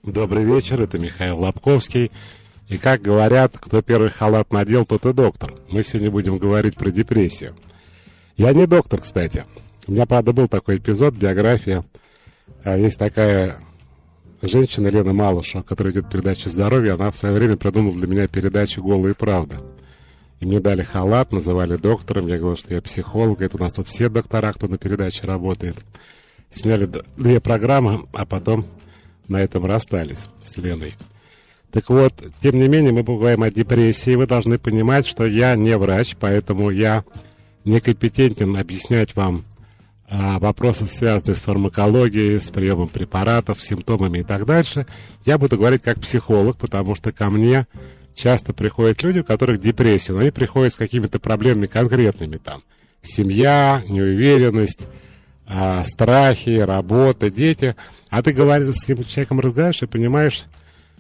Добрый вечер, это Михаил Лобковский. И как говорят, кто первый халат надел, тот и доктор. Мы сегодня будем говорить про депрессию. Я не доктор, кстати. У меня, правда, был такой эпизод, биография. Есть такая женщина, Лена Малышева, которая идет в передаче «Здоровье». Она в свое время придумала для меня передачу «Голая правда». И мне дали халат, называли доктором. Я говорил, что я психолог. Это у нас тут все доктора, кто на передаче работает. Сняли 2 программы, а потом на этом расстались с Леной. Так вот, тем не менее, мы говорим о депрессии. Вы должны понимать, что я не врач, поэтому я некомпетентен объяснять вам вопросы, связанные с фармакологией, с приемом препаратов, симптомами и так дальше. Я буду говорить как психолог, потому что ко мне часто приходят люди, у которых депрессия, но они приходят с какими-то проблемами конкретными, там, семья, неуверенность, страхи, работа, дети. А ты говоришь, с этим человеком разговариваешь и понимаешь,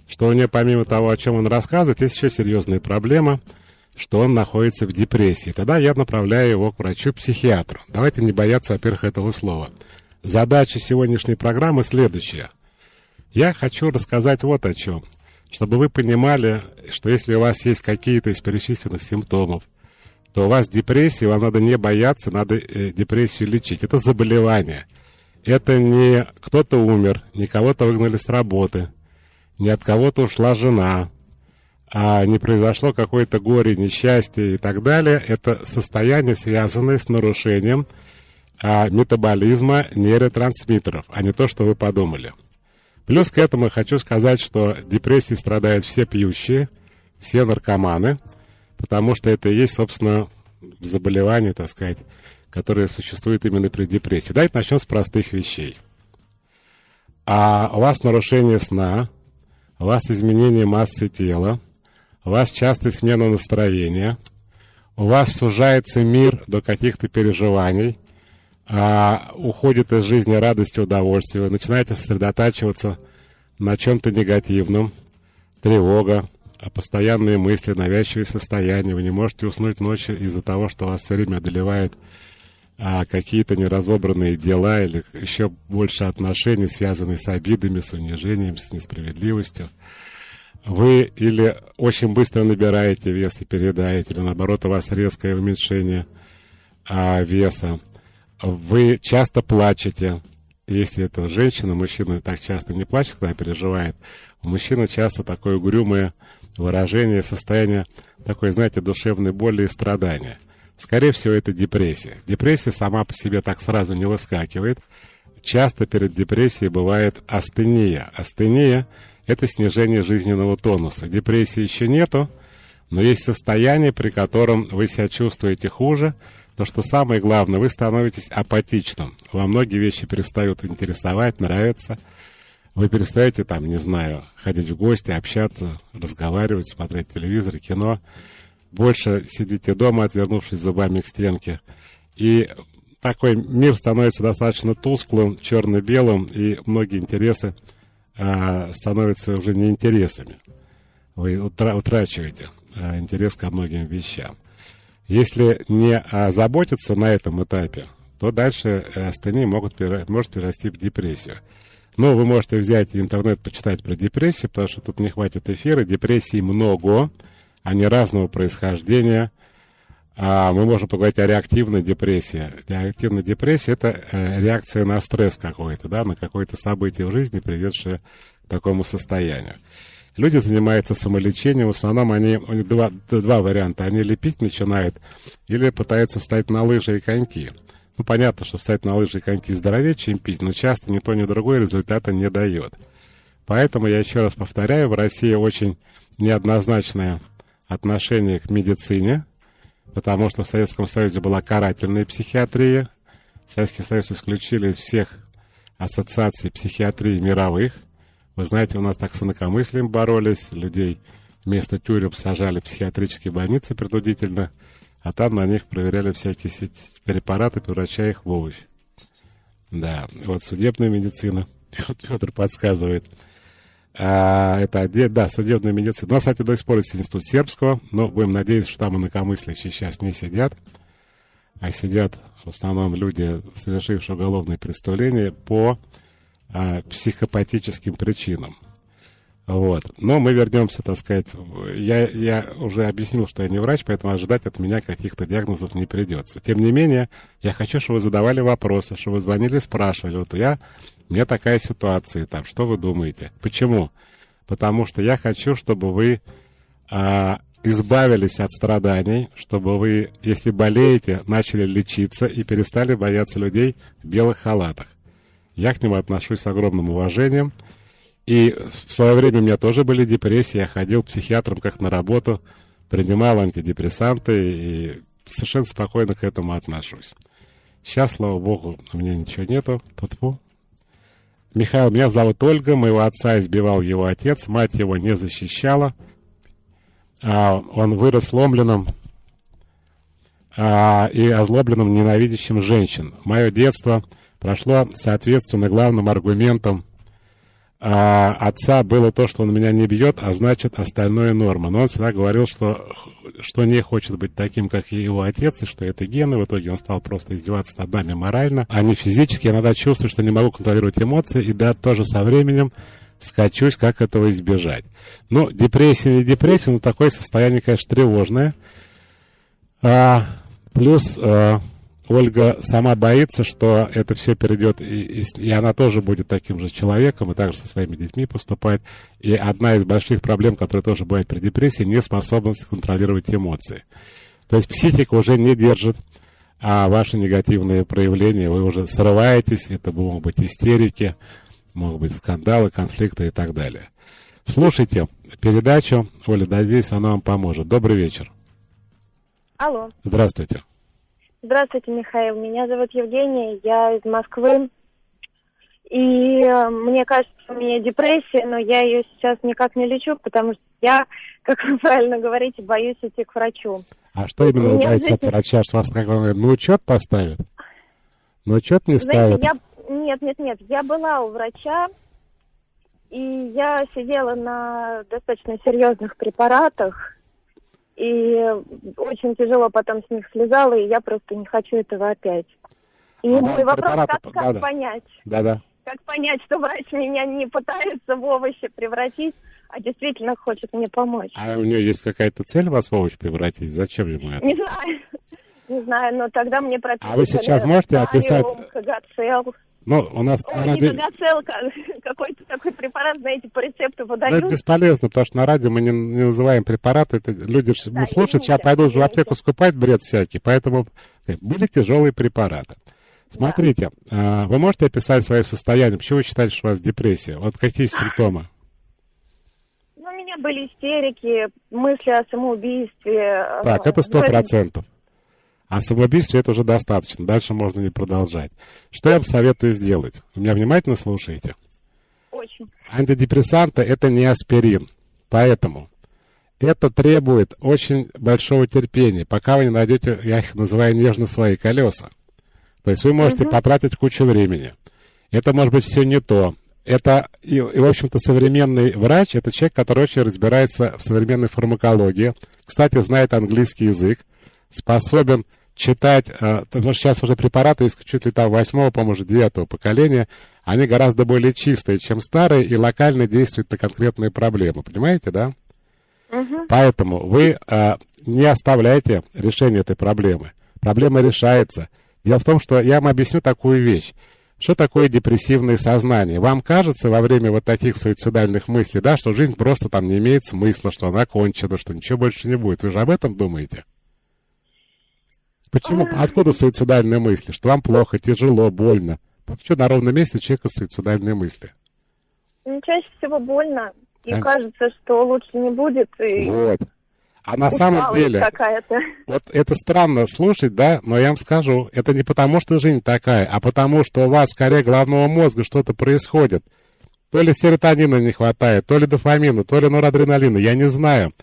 что у него помимо того, о чем он рассказывает, есть еще серьезная проблема, что он находится в депрессии. Тогда я направляю его к врачу-психиатру. Давайте не бояться, во-первых, этого слова. Задача сегодняшней программы следующая. Я хочу рассказать вот о чем. Чтобы вы понимали, что если у вас есть какие-то из перечисленных симптомов, то у вас депрессия, вам надо не бояться, надо депрессию лечить. Это заболевание. Это не кто-то умер, не кого-то выгнали с работы, не от кого-то ушла жена, а не произошло какое-то горе, несчастье и так далее. Это состояние, связанное с нарушением метаболизма нейротрансмиттеров, а не то, что вы подумали. Плюс к этому хочу сказать, что депрессией страдают все пьющие, все наркоманы, потому что это и есть, собственно, заболевание, так сказать, которое существует именно при депрессии. Давайте начнем с простых вещей. У вас нарушение сна, у вас изменение массы тела, у вас частая смена настроения, у вас сужается мир до каких-то переживаний, уходит из жизни радость и удовольствие, вы начинаете сосредотачиваться на чем-то негативном, тревога, постоянные мысли, навязчивые состояния, вы не можете уснуть ночью из-за того, что вас все время одолевают какие-то неразобранные дела или еще больше отношений, связанные с обидами, с унижением, с несправедливостью. Вы или очень быстро набираете вес и переедаете, или наоборот у вас резкое уменьшение веса. Вы часто плачете. Если это женщина, мужчина так часто не плачет, когда переживает. У мужчины часто такое угрюмое выражение, состояние такой, знаете, душевной боли и страдания. Скорее всего, это депрессия. Депрессия сама по себе так сразу не выскакивает. Часто перед депрессией бывает астения. Астения – это снижение жизненного тонуса. Депрессии еще нету, но есть состояние, при котором вы себя чувствуете хуже. То, что самое главное, вы становитесь апатичным. Вам многие вещи перестают интересовать, нравиться. Вы перестаете, там, не знаю, ходить в гости, общаться, разговаривать, смотреть телевизор, кино. Больше сидите дома, отвернувшись зубами к стенке. И такой мир становится достаточно тусклым, черно-белым, и многие интересы становятся уже неинтересами. Вы утрачиваете интерес ко многим вещам. Если не заботиться на этом этапе, то дальше астения может перерасти в депрессию. Но вы можете взять интернет, почитать про депрессию, потому что тут не хватит эфира. Депрессий много, они разного происхождения. Мы можем поговорить о реактивной депрессии. Реактивная депрессия – это реакция на стресс какой-то, да, на какое-то событие в жизни, приведшее к такому состоянию. Люди занимаются самолечением, в основном у них два варианта. Они лепить начинают или пытаются встать на лыжи и коньки. Ну, понятно, что встать на лыжи и коньки здоровее, чем пить, но часто ни то, ни другое результата не дает. Поэтому я еще раз повторяю, в России очень неоднозначное отношение к медицине, потому что в Советском Союзе была карательная психиатрия. Советский Союз исключили из всех ассоциаций психиатрии мировых. Вы знаете, у нас так с инакомыслием боролись, людей вместо тюрем сажали в психиатрические больницы принудительно, а там на них проверяли всякие препараты, превращая их в овощ. Да, вот судебная медицина, Федор подсказывает. Да, судебная медицина. У нас, кстати, до сих пор есть институт сербского, но будем надеяться, что там инакомыслящие сейчас не сидят, а сидят в основном люди, совершившие уголовные преступления по психопатическим причинам. Вот. Но мы вернемся, так сказать. Я уже объяснил, что я не врач, поэтому ожидать от меня каких-то диагнозов не придется. Тем не менее, я хочу, чтобы вы задавали вопросы, чтобы вы звонили, спрашивали. Вот у меня такая ситуация, там, что вы думаете? Почему? Потому что я хочу, чтобы вы избавились от страданий, чтобы вы, если болеете, начали лечиться и перестали бояться людей в белых халатах. Я к ним отношусь с огромным уважением. И в свое время у меня тоже были депрессии. Я ходил к психиатрам как на работу, принимал антидепрессанты и совершенно спокойно к этому отношусь. Сейчас, слава богу, у меня ничего нету. Тьфу-тьфу. Михаил, меня зовут Ольга, моего отца избивал его отец, мать его не защищала. Он вырос сломленным и озлобленным, ненавидящим женщин. Мое детство прошло, соответственно, главным аргументом отца было то, что он меня не бьет, а значит, остальное норма. Но он всегда говорил, что не хочет быть таким, как и его отец, и что это гены. В итоге он стал просто издеваться над нами морально, а не физически. Я иногда чувствую, что не могу контролировать эмоции, и да, тоже со временем скачусь, как этого избежать. Ну, депрессия не депрессия, но такое состояние, конечно, тревожное. Плюс Ольга сама боится, что это все перейдет, и она тоже будет таким же человеком, и также со своими детьми поступает. И одна из больших проблем, которая тоже бывает при депрессии, неспособность контролировать эмоции. То есть психика уже не держит ваши негативные проявления, вы уже срываетесь, это могут быть истерики, могут быть скандалы, конфликты и так далее. Слушайте передачу, Оля, надеюсь, она вам поможет. Добрый вечер. Алло. Здравствуйте. Здравствуйте, Михаил. Меня зовут Евгения, я из Москвы. И мне кажется, у меня депрессия, но я ее сейчас никак не лечу, потому что я, как вы правильно говорите, боюсь идти к врачу. А что именно вы боитесь от врача? Что вас на учет поставят? На учет не ставят? Нет. Я была у врача, и я сидела на достаточно серьезных препаратах. И очень тяжело потом с них слезала, и я просто не хочу этого опять. И мой вопрос, как понять? Да. Как понять, что врач меня не пытается в овощи превратить, а действительно хочет мне помочь? А у нее есть какая-то цель вас в овощи превратить? Зачем ему это? Не знаю, но тогда мне прописали... А вы сейчас можете описать... Кагацел. Ну, у нас... Не Кагацел, какой-то такой препарат, знаете, по рецепту выдают. Это бесполезно, потому что на радио мы не называем препараты. Это люди слушают, сейчас пойдут в аптеку скупать бред всякий. Поэтому были тяжелые препараты. Смотрите, вы можете описать свое состояние? Почему вы считаете, что у вас депрессия? Вот какие симптомы? Ну, у меня были истерики, мысли о самоубийстве. Так, это 100%. А самоубийстве это уже достаточно. Дальше можно не продолжать. Что я вам советую сделать? Вы меня внимательно слушаете? Очень. Антидепрессанты это не аспирин. Поэтому это требует очень большого терпения, пока вы не найдете, я их называю нежно, свои колеса. То есть вы можете потратить кучу времени. Это может быть все не то. Это, и в общем-то, современный врач, это человек, который очень разбирается в современной фармакологии. Кстати, знает английский язык, способен читать, потому что сейчас уже препараты из чуть ли там 8-го, по-моему, уже 9-го поколения, они гораздо более чистые, чем старые, и локально действуют на конкретные проблемы. Понимаете, да? Поэтому вы не оставляйте решение этой проблемы. Проблема решается. Дело в том, что я вам объясню такую вещь. Что такое депрессивное сознание? Вам кажется во время вот таких суицидальных мыслей, да, что жизнь просто там не имеет смысла, что она кончена, что ничего больше не будет. Вы же об этом думаете? Почему? Откуда суицидальные мысли? Что вам плохо, тяжело, больно? Почему на ровном месте у человека суицидальные мысли? Ну, чаще всего больно. И кажется, что лучше не будет. И... Вот. А на самом деле, вот это странно слушать, да, но я вам скажу, это не потому, что жизнь такая, а потому, что у вас в коре головного мозга что-то происходит. То ли серотонина не хватает, то ли дофамина, то ли норадреналина, я не знаю.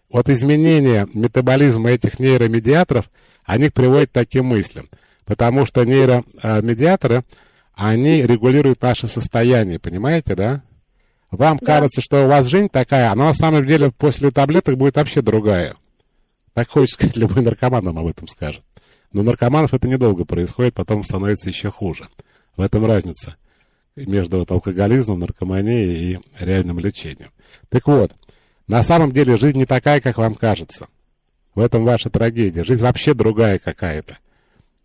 Вот изменения метаболизма этих нейромедиаторов, они приводят к таким мыслям. Потому что нейромедиаторы, они регулируют наше состояние, понимаете, да? Вам кажется, что у вас жизнь такая, а на самом деле после таблеток будет вообще другая. Так хочется сказать, любой наркоман нам об этом скажет. Но у наркоманов это недолго происходит, потом становится еще хуже. В этом разница. между вот алкоголизмом, наркоманией и реальным лечением. Так вот, на самом деле жизнь не такая, как вам кажется. В этом ваша трагедия. Жизнь вообще другая какая-то.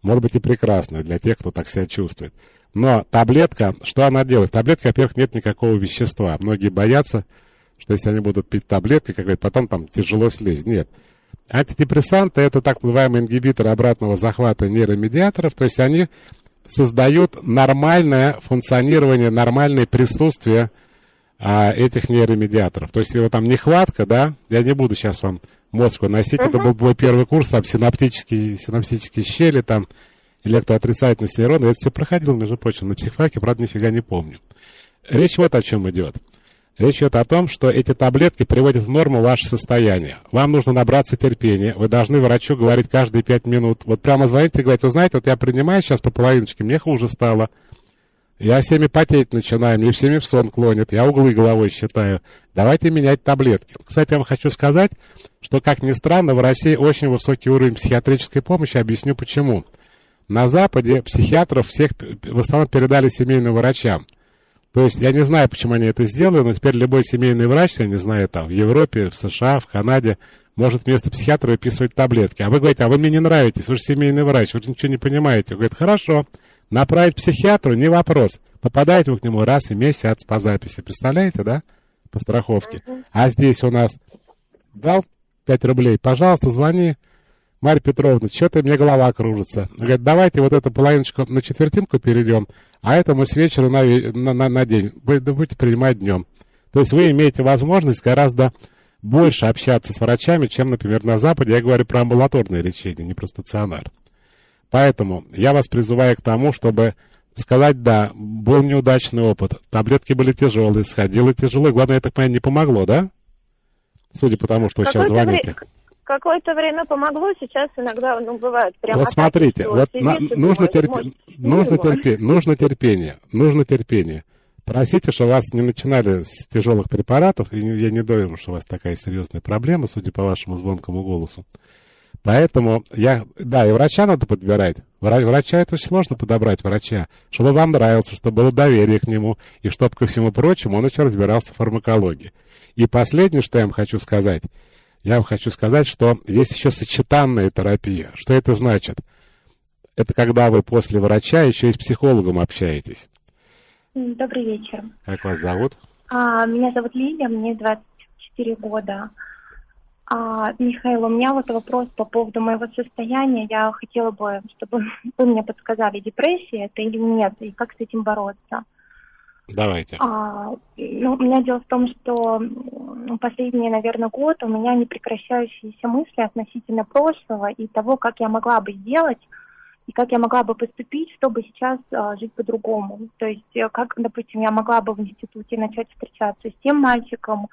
Может быть и прекрасная для тех, кто так себя чувствует. Но таблетка, что она делает? В таблетке, во-первых, нет никакого вещества. Многие боятся, что если они будут пить таблетки, как говорят, потом там тяжело слезть. Нет. Антидепрессанты — это так называемые ингибиторы обратного захвата нейромедиаторов, то есть они создают нормальное функционирование, нормальное присутствие этих нейромедиаторов. То есть его там нехватка, да, я не буду сейчас вам мозг выносить, это был мой первый курс, там синаптические щели, там электроотрицательность нейрона, я это все проходил, между прочим, на психфаке, правда, нифига не помню. Речь вот о чем идет. Речь идет о том, что эти таблетки приводят в норму ваше состояние. Вам нужно набраться терпения. Вы должны врачу говорить каждые 5 минут. Вот прямо звоните и говорите, вы знаете, вот я принимаю сейчас по половиночке, мне хуже стало. Я всеми потеть начинаю, мне всеми в сон клонит, я углы головой считаю. Давайте менять таблетки. Кстати, я вам хочу сказать, что, как ни странно, в России очень высокий уровень психиатрической помощи. Объясню почему. На Западе психиатров всех в основном передали семейным врачам. То есть я не знаю, почему они это сделали, но теперь любой семейный врач, я не знаю, там в Европе, в США, в Канаде, может вместо психиатра выписывать таблетки. А вы говорите, а вы мне не нравитесь, вы же семейный врач, вы же ничего не понимаете. Он говорит, хорошо, направить к психиатру не вопрос. Попадаете вы к нему раз в месяц по записи. Представляете, да? По страховке. А здесь у нас дал 5 рублей, пожалуйста, звони. Марья Петровна, что-то мне голова кружится. Говорит, давайте вот эту половиночку на четвертинку перейдем, а это мы с вечера на день. Вы будете принимать днем. То есть вы имеете возможность гораздо больше общаться с врачами, чем, например, на Западе. Я говорю про амбулаторное лечение, не про стационар. Поэтому я вас призываю к тому, чтобы сказать, да, был неудачный опыт, таблетки были тяжелые, сходило тяжело, и главное, я так понимаю, не помогло, да? Судя по тому, что вы сейчас звоните. Какое-то время помогло, сейчас иногда, бывает прямо. Вот смотрите, вот нужно терпение. Просите, чтобы вас не начинали с тяжелых препаратов, и я не думаю, что у вас такая серьезная проблема, судя по вашему звонкому голосу. Поэтому и врача надо подбирать. Врача это очень сложно подобрать, врача, чтобы вам нравился, чтобы было доверие к нему, и чтобы, ко всему прочему, он еще разбирался в фармакологии. И последнее, что я вам хочу сказать, что есть еще сочетанная терапия. Что это значит? Это когда вы после врача еще и с психологом общаетесь. Добрый вечер. Как вас зовут? Меня зовут Лилия, мне 24 года. Михаил, у меня вот вопрос по поводу моего состояния. Я хотела бы, чтобы вы мне подсказали, депрессия это или нет, и как с этим бороться. Давайте. У меня дело в том, что последний, наверное, год у меня непрекращающиеся мысли относительно прошлого и того, как я могла бы сделать и как я могла бы поступить, чтобы сейчас жить по-другому. То есть, как, допустим, я могла бы в институте начать встречаться с тем мальчиком,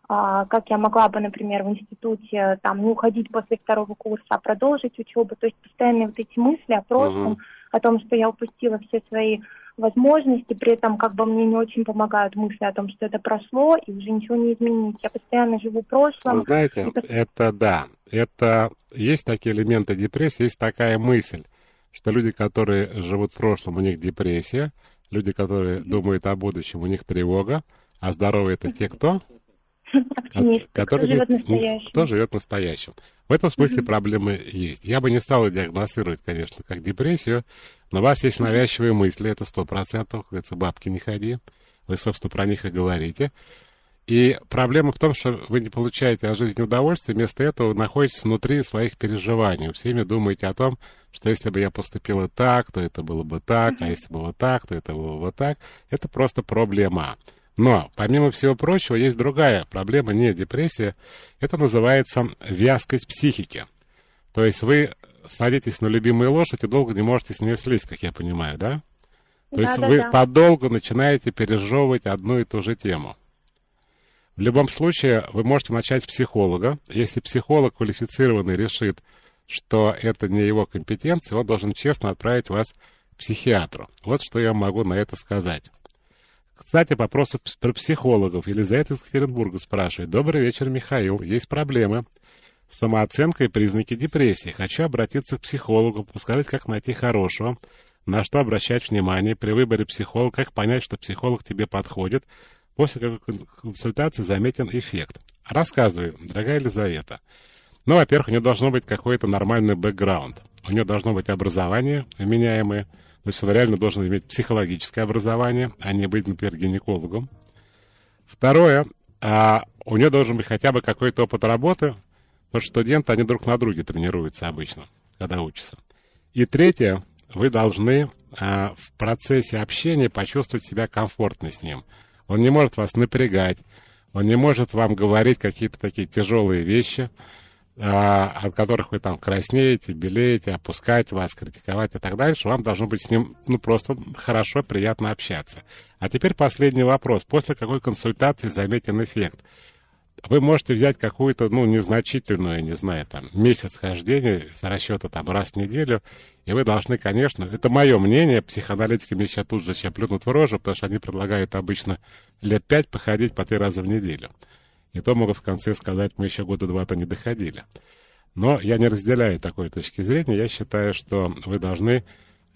как я могла бы, например, в институте там не уходить после 2-го курса, а продолжить учебу. То есть постоянные вот эти мысли о прошлом, о том, что я упустила все свои возможности, при этом как бы мне не очень помогают мысли о том, что это прошло, и уже ничего не изменить. Я постоянно живу в прошлом. Вы знаете, это есть такие элементы депрессии, есть такая мысль, что люди, которые живут в прошлом, у них депрессия, люди, которые думают о будущем, у них тревога, а здоровые это те, кто? Кто живет настоящим. В этом смысле проблемы есть. Я бы не стал диагностировать, конечно, как депрессию, но у вас есть навязчивые мысли, это 100%, это бабки не ходи. Вы, собственно, про них и говорите. И проблема в том, что вы не получаете от жизни удовольствия, вместо этого вы находитесь внутри своих переживаний. Вы все время думаете о том, что если бы я поступила так, то это было бы так, а если бы вот так, то это было бы вот так. Это просто проблема. Но, помимо всего прочего, есть другая проблема, не депрессия. Это называется вязкость психики. То есть вы садитесь на любимую лошадь и долго не можете с нее слезть, как я понимаю, да? То есть вы подолгу начинаете пережевывать одну и ту же тему. В любом случае, вы можете начать с психолога. Если психолог квалифицированный решит, что это не его компетенция, он должен честно отправить вас к психиатру. Вот что я могу на это сказать. Кстати, вопросы про психологов. Елизавета из Екатеринбурга спрашивает. Добрый вечер, Михаил. Есть проблемы с самооценкой и признаки депрессии. Хочу обратиться к психологу, подсказать, как найти хорошего, на что обращать внимание при выборе психолога, как понять, что психолог тебе подходит. После какой консультации заметен эффект. Рассказывай, дорогая Елизавета. Ну, во-первых, у нее должно быть какой-то нормальный бэкграунд. У нее должно быть образование вменяемое. То есть он реально должен иметь психологическое образование, а не быть, например, гинекологом. Второе, у нее должен быть хотя бы какой-то опыт работы, потому что студенты, они друг на друге тренируются обычно, когда учатся. И третье, вы должны в процессе общения почувствовать себя комфортно с ним. Он не может вас напрягать, он не может вам говорить какие-то такие тяжелые вещи, от которых вы там краснеете, белеете, опускать вас, критиковать и так дальше. Вам должно быть с ним просто хорошо, приятно общаться. А теперь последний вопрос. После какой консультации заметен эффект? Вы можете взять какую-то, незначительную, не знаю, там, месяц хождения с расчета там раз в неделю, и вы должны, конечно, это мое мнение, психоаналитики мне сейчас тут же плюнут в рожу, потому что они предлагают обычно лет 5 походить по 3 раза в неделю. И то могут в конце сказать, мы еще года 2-то не доходили. Но я не разделяю такой точки зрения. Я считаю, что вы должны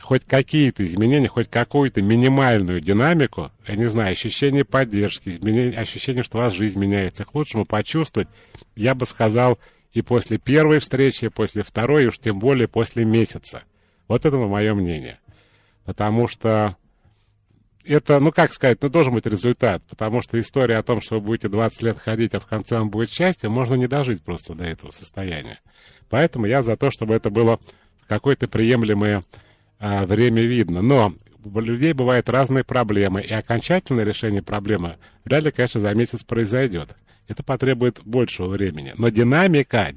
хоть какие-то изменения, хоть какую-то минимальную динамику, я не знаю, ощущение поддержки, ощущение, что у вас жизнь меняется к лучшему, почувствовать, я бы сказал, и после первой встречи, и после второй, и уж тем более после месяца. Вот это мое мнение. Потому что это, должен быть результат, потому что история о том, что вы будете 20 лет ходить, а в конце вам будет счастье, можно не дожить просто до этого состояния. Поэтому я за то, чтобы это было в какое-то приемлемое время видно. Но у людей бывают разные проблемы, и окончательное решение проблемы вряд ли, конечно, за месяц произойдет. Это потребует большего времени. Но динамика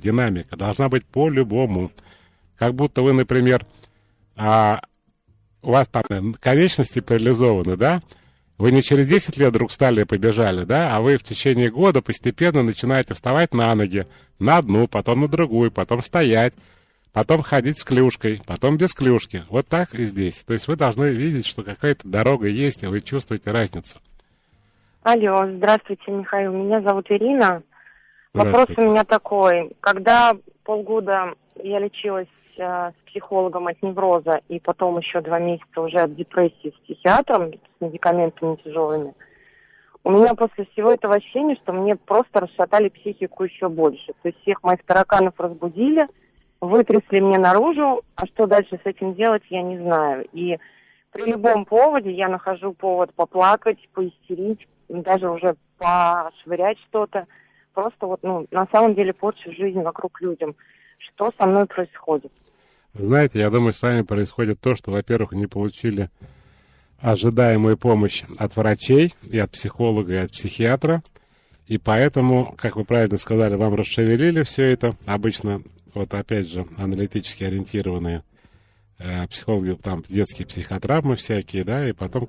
должна быть по-любому. Как будто вы, например, у вас там конечности парализованы, да? Вы не через 10 лет вдруг встали и побежали, да? А вы в течение года постепенно начинаете вставать на ноги, на одну, потом на другую, потом стоять, потом ходить с клюшкой, потом без клюшки. Вот так и здесь. То есть вы должны видеть, что какая-то дорога есть, и вы чувствуете разницу. Алло, здравствуйте, Михаил. Меня зовут Ирина. Вопрос у меня такой. Когда полгода я лечилась с психологом от невроза, и потом еще 2 месяца уже от депрессии с психиатром, с медикаментами тяжелыми, у меня после всего этого ощущение, что мне просто расшатали психику еще больше. То есть всех моих тараканов разбудили, вытрясли мне наружу, а что дальше с этим делать, я не знаю. И при любом поводе я нахожу повод поплакать, поистерить, даже уже пошвырять что-то. Просто на самом деле порчу жизнь вокруг людям. Что со мной происходит? Вы знаете, я думаю, с вами происходит то, что, во-первых, не получили ожидаемую помощь от врачей, и от психолога, и от психиатра. И поэтому, как вы правильно сказали, вам расшевелили все это. Обычно, опять же, аналитически ориентированные психологи, там детские психотравмы всякие, да, и потом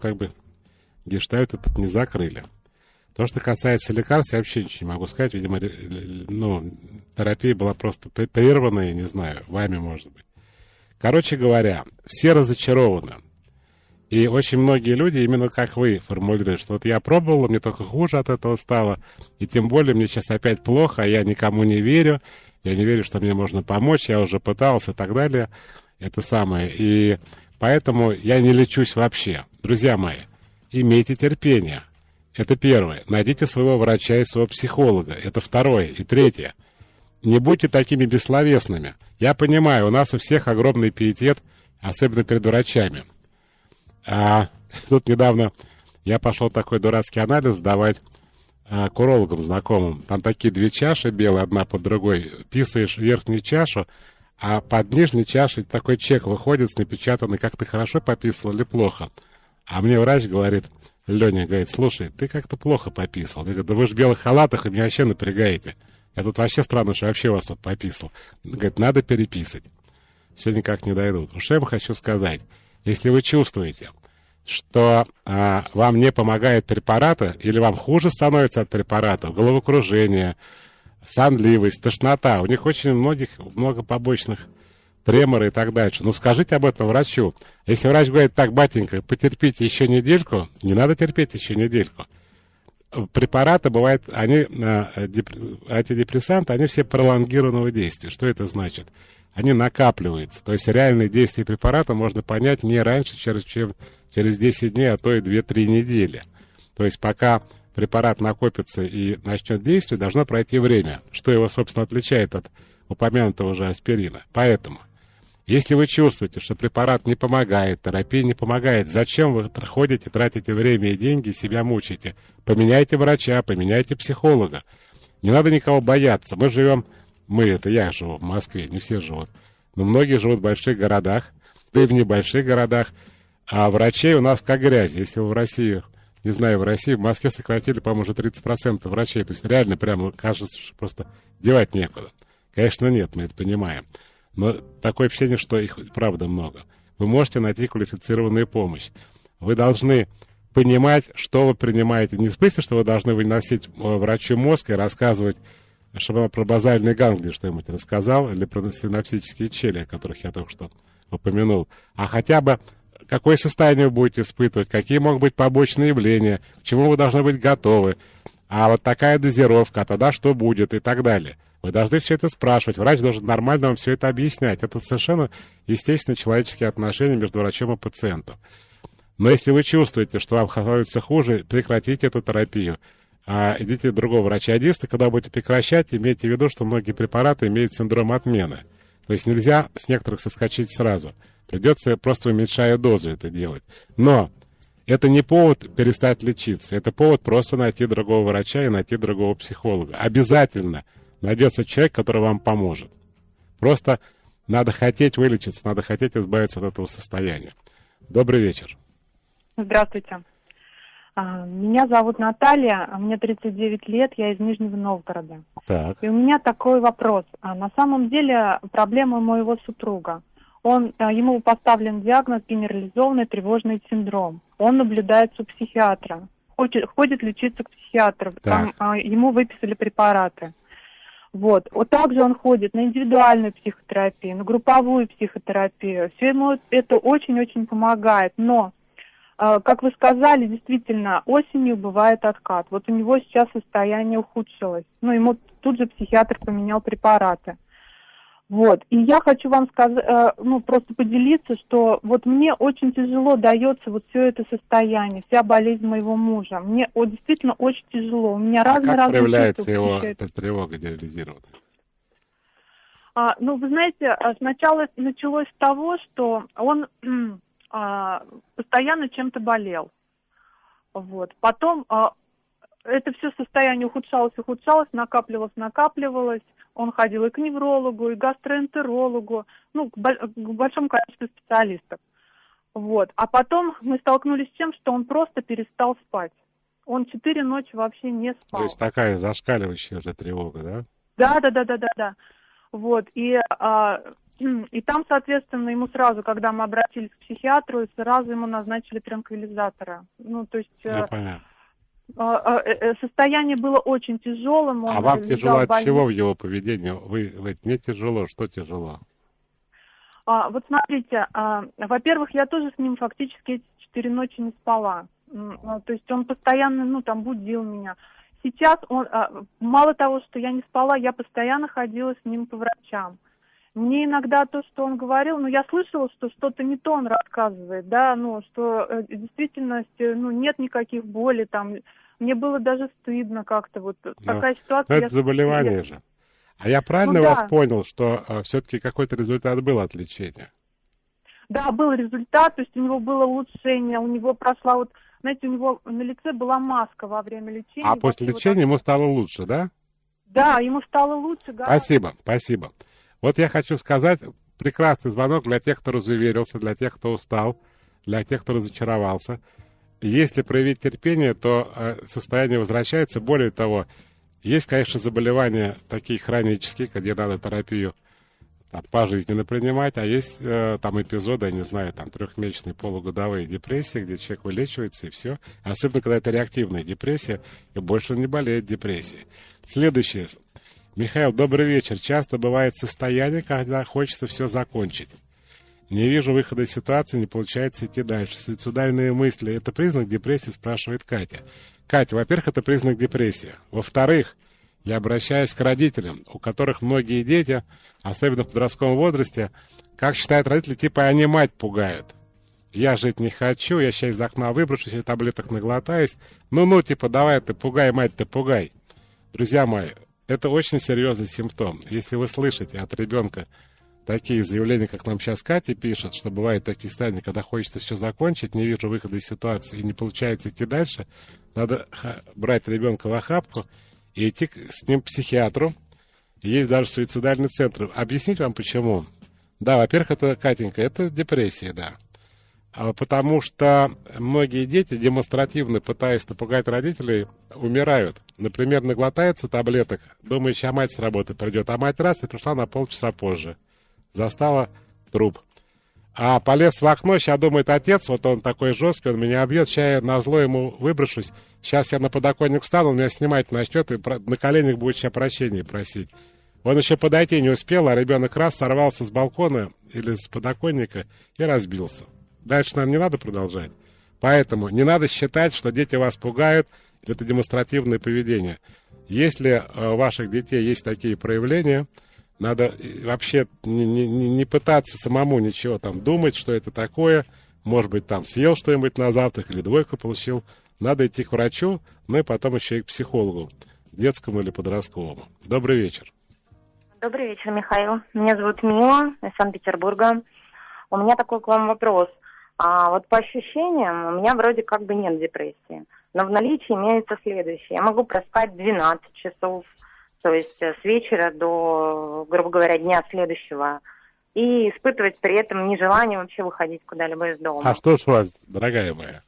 гештальт этот не закрыли. То, что касается лекарств, я вообще ничего не могу сказать. Видимо, терапия была просто прервана, я не знаю, вами, может быть. Короче говоря, все разочарованы. И очень многие люди, именно как вы, формулируют, что я пробовала, мне только хуже от этого стало, и тем более мне сейчас опять плохо, а я никому не верю, я не верю, что мне можно помочь, я уже пытался и так далее. Это самое. И поэтому я не лечусь вообще. Друзья мои, имейте терпение. Это первое. Найдите своего врача и своего психолога. Это второе. И третье. Не будьте такими бессловесными. Я понимаю, у нас у всех огромный пиетет, особенно перед врачами. Тут недавно я пошел такой дурацкий анализ сдавать к урологам знакомым. Там такие 2 чаши белые, одна под другой. Писаешь верхнюю чашу, а под нижней чашей такой чек выходит с напечатанный, как ты хорошо пописал или плохо. А мне врач говорит, Леня говорит, слушай, ты как-то плохо пописал. Я говорю, да вы же в белых халатах, и меня вообще напрягаете. Я тут вообще странно, что вообще вас тут пописал. Он говорит, надо переписать. Все никак не дойдут. Уж я вам хочу сказать, если вы чувствуете, что вам не помогают препараты, или вам хуже становится от препаратов, головокружение, сонливость, тошнота, у них очень много побочных, треморы и так дальше. Ну, скажите об этом врачу. Если врач говорит, так, батенька, потерпите еще недельку, не надо терпеть еще недельку. Препараты бывают, антидепрессанты, они все пролонгированного действия. Что это значит? они накапливаются. То есть реальные действия препарата можно понять не раньше, чем через 10 дней, а то и 2-3 недели. То есть пока препарат накопится и начнет действие, должно пройти время, что его, собственно, отличает от упомянутого же аспирина. Поэтому, если вы чувствуете, что препарат не помогает, терапия не помогает, зачем вы ходите, тратите время и деньги, себя мучаете? Поменяйте врача, поменяйте психолога. Не надо никого бояться. Я живу в Москве, не все живут, но многие живут в больших городах, да и в небольших городах, а врачей у нас как грязь. Если вы в России, не знаю, в Москве сократили, по-моему, уже 30% врачей, то есть реально прямо кажется, что просто девать некуда. Конечно, нет, мы это понимаем, но такое впечатление, что их правда много. Вы можете найти квалифицированную помощь. Вы должны понимать, что вы принимаете. Не в смысле, что вы должны выносить врачу мозг и рассказывать, чтобы он про базальный ганглий что-нибудь рассказал, или про синаптические щели, о которых я только что упомянул, а хотя бы какое состояние вы будете испытывать, какие могут быть побочные явления, к чему вы должны быть готовы, а вот такая дозировка, а тогда что будет и так далее. Вы должны все это спрашивать, врач должен нормально вам все это объяснять. Это совершенно естественные человеческие отношения между врачом и пациентом. Но если вы чувствуете, что вам становится хуже, прекратите эту терапию. Идите к другого врача. Единственное, когда будете прекращать, имейте в виду, что многие препараты имеют синдром отмены. То есть нельзя с некоторых соскочить сразу. Придется просто уменьшая дозу это делать. Но это не повод перестать лечиться. Это повод просто найти другого врача и найти другого психолога. Обязательно найдется человек, который вам поможет. Просто надо хотеть вылечиться, надо хотеть избавиться от этого состояния. Добрый вечер. Здравствуйте. Меня зовут Наталья, мне 39 лет, я из Нижнего Новгорода. Так. И у меня такой вопрос. На самом деле проблема моего супруга. Ему поставлен диагноз генерализованный тревожный синдром. Он наблюдается у психиатра, ходит лечиться к психиатру, там ему выписали препараты. Вот также он ходит на индивидуальную психотерапию, на групповую психотерапию. Все ему это очень-очень помогает, но как вы сказали, действительно, осенью бывает откат. Вот у него сейчас состояние ухудшилось. Ему тут же психиатр поменял препараты. Вот. И я хочу вам сказать, просто поделиться, что вот мне очень тяжело дается вот все это состояние, вся болезнь моего мужа. Мне действительно очень тяжело. У меня разные как проявляется его эта тревога генерализированная? Вы знаете, сначала началось с того, что он постоянно чем-то болел. Вот. Потом это все состояние ухудшалось, накапливалось. Он ходил и к неврологу, и к гастроэнтерологу, к большому количеству специалистов. Вот. А потом мы столкнулись с тем, что он просто перестал спать. Он 4 ночи вообще не спал. То есть такая зашкаливающая уже тревога, да? Да. Вот. И там, соответственно, ему сразу, когда мы обратились к психиатру, сразу ему назначили транквилизаторы. Понятно. Состояние было очень тяжелым. А вам тяжело от чего в его поведении? Вы мне тяжело, что тяжело? Вот смотрите, во-первых, я тоже с ним фактически эти 4 ночи не спала. То есть он постоянно, будил меня. Сейчас он, мало того, что я не спала, я постоянно ходила с ним по врачам. Мне иногда то, что он говорил, я слышала, что что-то не то он рассказывает, что в действительности, нет никаких болей там. Мне было даже стыдно как-то, такая ситуация. Это заболевание же. А я правильно вас понял, что все-таки какой-то результат был от лечения? Да, был результат, то есть у него было улучшение, у него прошла знаете, у него на лице была маска во время лечения. А после лечения ему стало лучше, да? Да, ему стало лучше. Спасибо. Вот я хочу сказать, прекрасный звонок для тех, кто разуверился, для тех, кто устал, для тех, кто разочаровался. Если проявить терпение, то состояние возвращается. Более того, есть, конечно, заболевания такие хронические, где надо терапию пожизненно принимать, а есть эпизоды, я не знаю, 3-месячные, полугодовые депрессии, где человек вылечивается и все. Особенно, когда это реактивная депрессия, и больше не болеет депрессией. Следующее. Михаил, добрый вечер. Часто бывает состояние, когда хочется все закончить. Не вижу выхода из ситуации, не получается идти дальше. Суицидальные мысли – это признак депрессии, спрашивает Катя. Катя, во-первых, это признак депрессии. Во-вторых, Я обращаюсь к родителям, у которых многие дети, особенно в подростковом возрасте, как считают родители, типа они мать пугают. Я жить не хочу, я сейчас из окна выброшусь, я таблеток наглотаюсь. Ну, типа, давай ты пугай, мать, ты пугай. Друзья мои, это очень серьезный симптом. Если вы слышите от ребенка такие заявления, как нам сейчас Катя пишет, что бывают такие состояния, когда хочется все закончить, не вижу выхода из ситуации и не получается идти дальше, надо брать ребенка в охапку и идти с ним к психиатру. Есть даже суицидальный центр. Объяснить вам почему? Да, во-первых, это, Катенька, это депрессия, да. Потому что многие дети, демонстративно пытаясь напугать родителей, умирают. Например, наглотается таблеток, думая, сейчас мать с работы придет, а мать раз и пришла на полчаса позже. Застала труп. А полез в окно, сейчас думает отец, вот он такой жесткий, он меня бьет, сейчас я назло ему выброшусь, сейчас я на подоконник встану, он меня снимать начнет и на коленях будет сейчас прощения просить. Он еще подойти не успел, а ребенок раз сорвался с балкона или с подоконника и разбился. Дальше нам не надо продолжать. Поэтому не надо считать, что дети вас пугают, это демонстративное поведение. Если у ваших детей есть такие проявления, надо вообще не пытаться самому ничего там думать, что это такое. Может быть, там съел что-нибудь на завтрак или двойку получил. Надо идти к врачу, ну и потом еще и к психологу, детскому или подростковому. Добрый вечер. Добрый вечер, Михаил. Меня зовут Мила из Санкт-Петербурга. У меня такой к вам вопрос. Вот по ощущениям у меня вроде как бы нет депрессии, но в наличии имеется следующее. Я могу проспать 12 часов, то есть с вечера до, грубо говоря, дня следующего, и испытывать при этом нежелание вообще выходить куда-либо из дома. А что ж у вас, дорогая моя?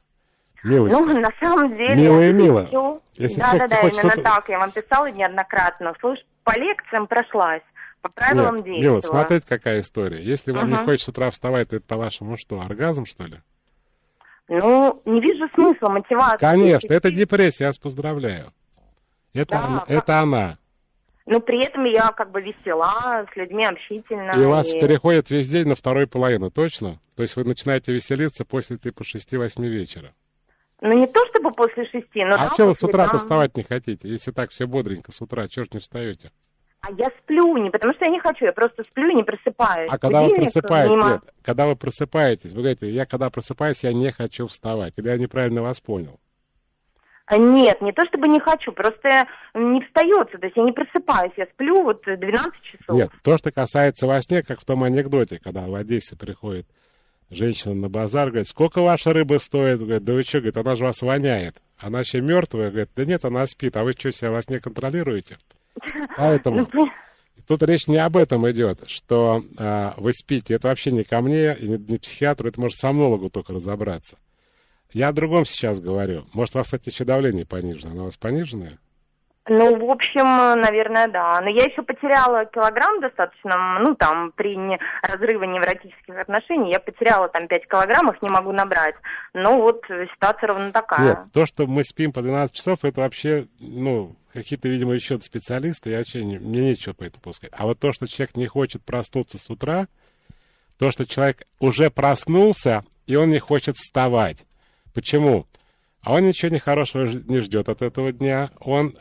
Милочка. Ну, на самом деле... Милая, мила. Да, именно так. Я вам писала неоднократно. Слушай, по лекциям прошлась. По правилам Нет, действовала. Мила, смотрите, какая история. Если вам не хочется с утра вставать, то это, по-вашему, что, оргазм, что ли? Ну, не вижу смысла, мотивации. Конечно, это депрессия, я вас поздравляю. Это она. Но при этом я как бы весела, с людьми общительна. И у вас переходит весь день на вторую половину, точно? То есть вы начинаете веселиться после типа 6-8 вечера? Ну, не то чтобы после 6, но... А что вы с утра-то вставать не хотите? Если так все бодренько с утра, чего ж не встаете? А я сплю, не потому что я не хочу, я просто сплю и не просыпаюсь. А когда вы просыпаетесь, нет, когда вы просыпаетесь, вы говорите, я когда просыпаюсь, я не хочу вставать. Или я неправильно вас понял? Нет, не то чтобы не хочу, просто не встается, то есть я не просыпаюсь, я сплю вот 12 часов. Нет, то, что касается во сне, как в том анекдоте, когда в Одессе приходит женщина на базар, говорит, сколько ваша рыба стоит? Говорит, да вы что, говорит, она же вас воняет. Она еще мертвая, говорит, да нет, она спит, а вы что, себя во сне контролируете? Поэтому тут речь не об этом идет, что вы спите. Это вообще не ко мне, и не психиатру, это может сомнологу только разобраться. Я о другом сейчас говорю. Может, у вас, кстати, еще давление понижено? Оно у вас пониженное? Ну, в общем, наверное, да. Но я еще потеряла килограмм достаточно, ну, там, при разрыве невротических отношений, я потеряла там 5 килограмм, их не могу набрать. Ну, вот ситуация ровно такая. Нет, то, что мы спим по 12 часов, это вообще, ну, какие-то, видимо, еще специалисты, я вообще мне нечего по этому сказать. А вот то, что человек не хочет проснуться с утра, то, что человек уже проснулся, и он не хочет вставать. Почему? А он ничего нехорошего не ждет от этого дня. Он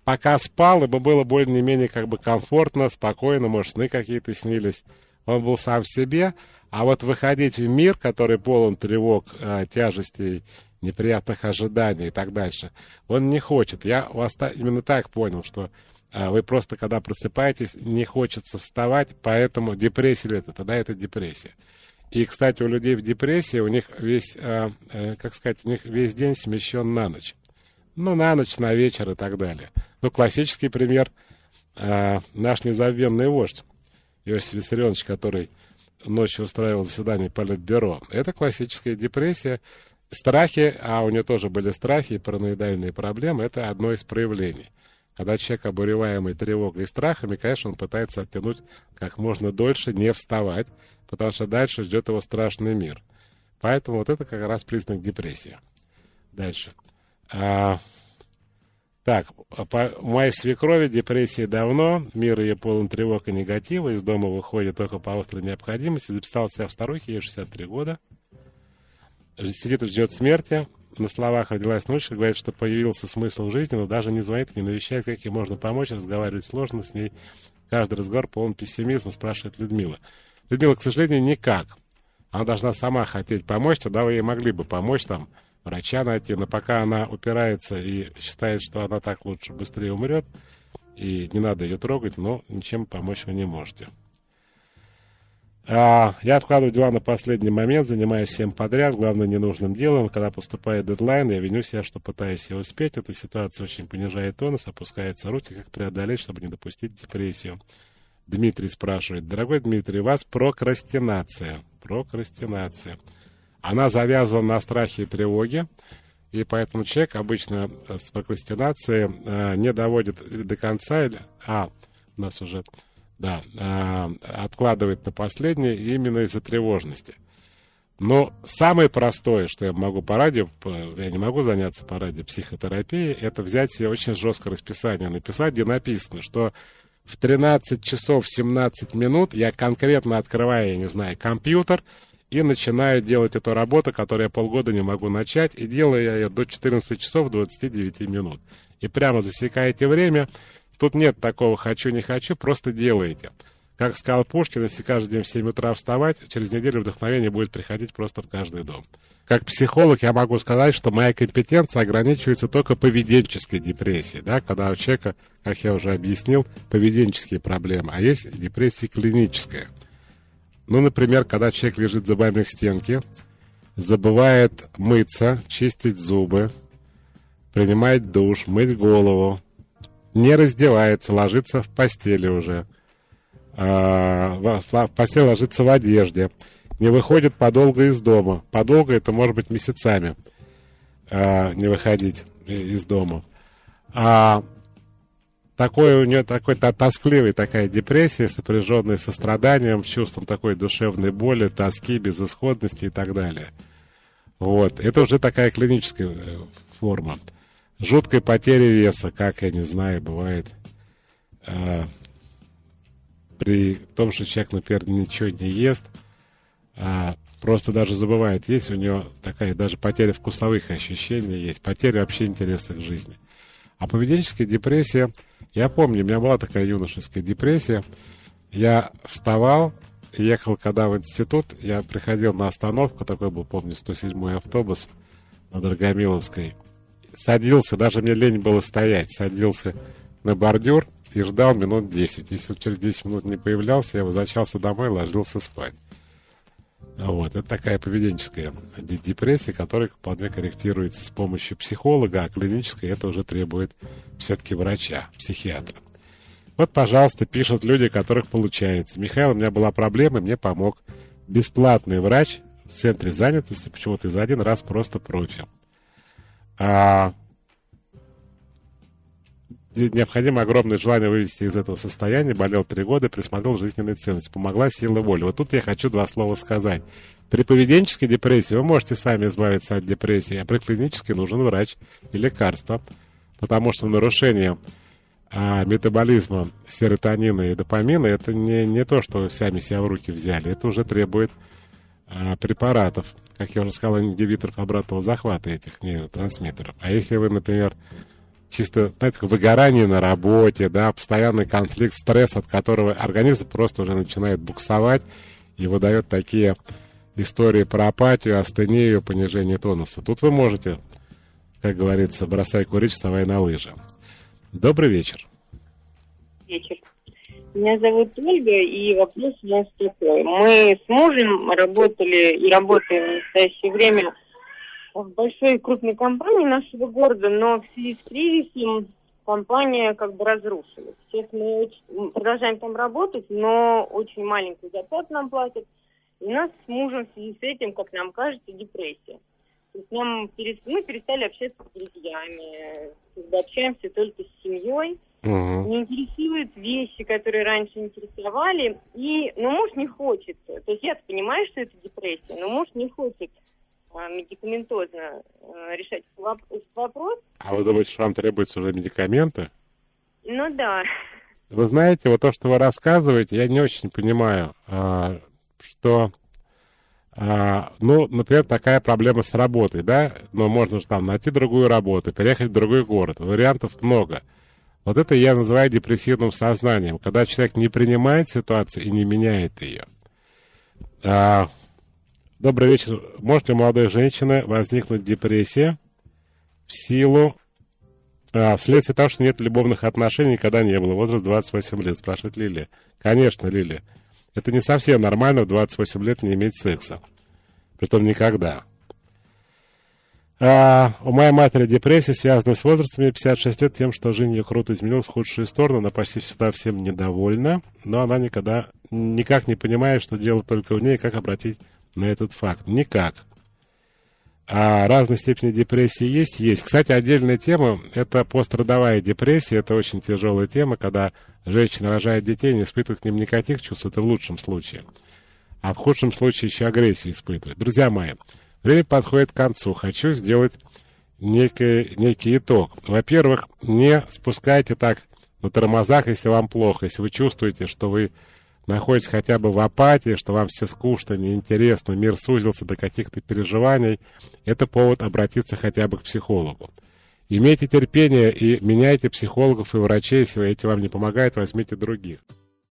пока спал, ему было более-менее как бы комфортно, спокойно, может, сны какие-то снились. Он был сам в себе. А вот выходить в мир, который полон тревог, тяжестей, неприятных ожиданий и так дальше, он не хочет. Я вас именно так понял, что вы просто, когда просыпаетесь, не хочется вставать, поэтому депрессия это, тогда это депрессия. И, кстати, у людей в депрессии, у них весь, как сказать, у них весь день смещен на ночь. Ну, на ночь, на вечер и так далее. Ну, классический пример, наш незабвенный вождь Иосиф Виссарионович, который ночью устраивал заседание Политбюро. Это классическая депрессия. Страхи, а у него тоже были страхи и параноидальные проблемы, это одно из проявлений. Когда человек, обуреваемый тревогой и страхами, конечно, он пытается оттянуть как можно дольше, не вставать, потому что дальше ждет его страшный мир. Поэтому вот это как раз признак депрессии. Дальше. Так, по моей свекрови депрессии давно, мир ее полон тревог и негатива, из дома выходит только по острой необходимости, записал себя в старухе, ей 63 года, сидит и ждет смерти, на словах родилась внучка, говорит, что появился смысл в жизни, но даже не звонит, не навещает, как ей можно помочь, разговаривать сложно с ней. Каждый разговор полон пессимизма, спрашивает Людмила. Людмила, к сожалению, никак. Она должна сама хотеть помочь, тогда вы ей могли бы помочь, там, врача найти, но пока она упирается и считает, что она так лучше быстрее умрет, и не надо ее трогать, но ничем помочь вы не можете. Я откладываю дела на последний момент, занимаюсь всем подряд, главное ненужным делом. Когда поступает дедлайн, я виню себя, что пытаюсь его успеть. Эта ситуация очень понижает тонус, опускаются руки, как преодолеть, чтобы не допустить депрессию. Дмитрий спрашивает: дорогой Дмитрий, у вас прокрастинация. Прокрастинация. Она завязана на страхе и тревоге, и поэтому человек обычно с прокрастинацией не доводит до конца, у нас уже... Да, откладывает на последнее именно из-за тревожности. Но самое простое, что я могу по радио, я не могу заняться по радио психотерапией, это взять себе очень жесткое расписание, написать, где написано, что в 13 часов 17 минут я конкретно открываю, я не знаю, компьютер и начинаю делать эту работу, которую я полгода не могу начать, и делаю я ее до 14 часов 29 минут. И прямо засекаете время. Тут нет такого «хочу, не хочу», просто делаете. Как сказал Пушкин, если каждый день в 7 утра вставать, через неделю вдохновение будет приходить просто в каждый дом. Как психолог я могу сказать, что моя компетенция ограничивается только поведенческой депрессией, да, когда у человека, как я уже объяснил, поведенческие проблемы, а есть депрессия клиническая. Ну, например, когда человек лежит зубами к стенке, забывает мыться, чистить зубы, принимать душ, мыть голову, не раздевается, ложится в постели уже, в постель ложится в одежде, не выходит подолго из дома. Подолго это может быть месяцами не выходить из дома. Такой у нее такой тоскливый, такая депрессия, сопряженная со страданием, чувством такой душевной боли, тоски, безысходности и так далее. Вот. Это уже такая клиническая форма. Жуткой потери веса, как, я не знаю, бывает при том, что человек, например, ничего не ест, просто даже забывает есть, у него такая даже потеря вкусовых ощущений есть, потеря вообще интереса к жизни. А поведенческая депрессия, я помню, у меня была такая юношеская депрессия, я вставал, ехал когда в институт, я приходил на остановку, такой был, помню, 107-й автобус на Драгомиловской, садился, даже мне лень было стоять, садился на бордюр и ждал минут 10. Если он через 10 минут не появлялся, я возвращался домой и ложился спать. Вот, это такая поведенческая депрессия, которая вполне корректируется с помощью психолога, а клиническая это уже требует все-таки врача, психиатра. Вот, пожалуйста, пишут люди, которых получается. Михаил, у меня была проблема, мне помог бесплатный врач в центре занятости, почему-то за один раз просто профи. Необходимо огромное желание вывести из этого состояния. Болел 3 года, присмотрел жизненные ценности. Помогла сила воли. Вот тут я хочу 2 слова сказать. При поведенческой депрессии вы можете сами избавиться от депрессии, а при клинической нужен врач и лекарство. Потому что нарушение метаболизма серотонина и допамина это не то, что вы сами себя в руки взяли. Это уже требует препаратов, как я уже сказал, ингибиторов обратного захвата этих нейротрансмиттеров. А если вы, например, чисто, знаете, выгорание на работе, да, постоянный конфликт, стресс, от которого организм просто уже начинает буксовать и выдает такие истории про апатию, астению, понижение тонуса. Тут вы можете, как говорится, бросай курить, вставай на лыжи. Добрый вечер. Вечер. Меня зовут Ольга, и вопрос у нас такой. Мы с мужем работали и работаем в настоящее время в большой крупной компании нашего города, но в связи с кризисом компания как бы разрушилась. Сейчас мы продолжаем там работать, но очень маленькую зарплату нам платят. И у нас с мужем в связи с этим, как нам кажется, депрессия. То есть мы перестали общаться с друзьями, когда общаемся только с семьей. Не интересуют вещи, которые раньше интересовали. Но муж не хочет. То есть я понимаю, что это депрессия, но муж не хочет медикаментозно решать вопрос. А вы думаете, что вам требуются уже медикаменты? Ну да. Вы знаете, вот то, что вы рассказываете, я не очень понимаю, что Ну, например, такая проблема с работой, да, но можно же там найти другую работу, переехать в другой город, вариантов много. Вот это я называю депрессивным сознанием, когда человек не принимает ситуацию и не меняет ее. Добрый вечер. Может ли у молодой женщины возникнуть депрессия вследствие того, что нет любовных отношений, никогда не было? Возраст 28 лет, спрашивает Лилия. Конечно, Лилия. Это не совсем нормально в 28 лет не иметь секса. Притом никогда. У моей матери депрессия, связанная с возрастом, мне 56 лет, тем, что жизнь ее круто изменилась в худшую сторону. Она почти всегда всем недовольна, но она никак не понимает, что дело только в ней, и как обратить на этот факт. Никак. Разной степени депрессии есть? Есть. Кстати, отдельная тема – это пострадовая депрессия. Это очень тяжелая тема, когда женщина рожает детей, не испытывает к ним никаких чувств, это в лучшем случае. А в худшем случае еще агрессию испытывает. Друзья мои, время подходит к концу. Хочу сделать некий итог. Во-первых, не спускайте так на тормозах, если вам плохо. Если вы чувствуете, что вы находитесь хотя бы в апатии, что вам все скучно, неинтересно, мир сузился до каких-то переживаний, это повод обратиться хотя бы к психологу. Имейте терпение и меняйте психологов и врачей. Если эти вам не помогают, возьмите других.